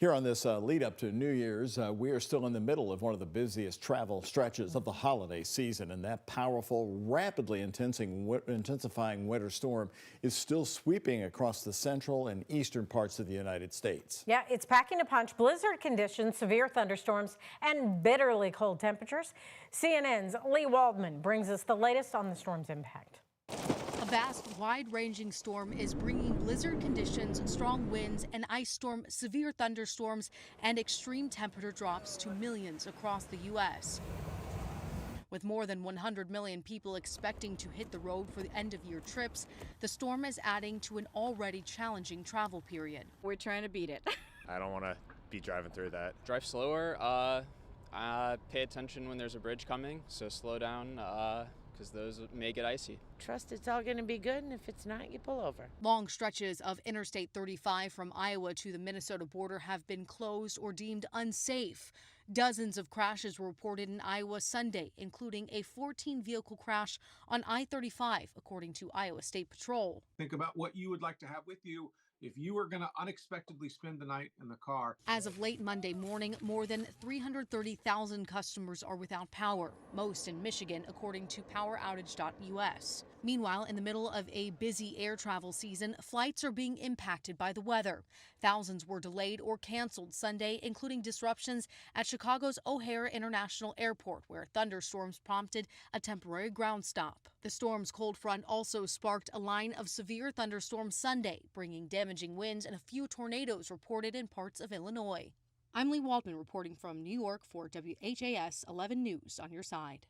Here on this lead up to New Year's, we are still in the middle of one of the busiest travel stretches of the holiday season, and that powerful, rapidly intensifying winter storm is still sweeping across the central and eastern parts of the United States. Yeah, it's packing a punch. Blizzard conditions, severe thunderstorms, and bitterly cold temperatures. CNN's Lee Waldman brings us the latest on the storm's impact. A vast, wide-ranging storm is bringing blizzard conditions, strong winds, an ice storm, severe thunderstorms, and extreme temperature drops to millions across the U.S. With more than 100 million people expecting to hit the road for the end-of-year trips, the storm is adding to an already challenging travel period. We're trying to beat it. I don't want to be driving through that. Drive slower, pay attention when there's a bridge coming, so slow down, because those may get icy. Trust it's all going to be good, and if it's not, you pull over. Long stretches of Interstate 35 from Iowa to the Minnesota border have been closed or deemed unsafe. Dozens of crashes were reported in Iowa Sunday, including a 14-vehicle crash on I-35, according to Iowa State Patrol. Think about what you would like to have with you if you were going to unexpectedly spend the night in the car. As of late Monday morning, more than 330,000 customers are without power, most in Michigan, according to PowerOutage.us. Meanwhile, in the middle of a busy air travel season, flights are being impacted by the weather. Thousands were delayed or canceled Sunday, including disruptions at Chicago's O'Hare International Airport, where thunderstorms prompted a temporary ground stop. The storm's cold front also sparked a line of severe thunderstorms Sunday, bringing damaging winds and a few tornadoes reported in parts of Illinois. I'm Lee Waldman reporting from New York for WHAS 11 News on your side.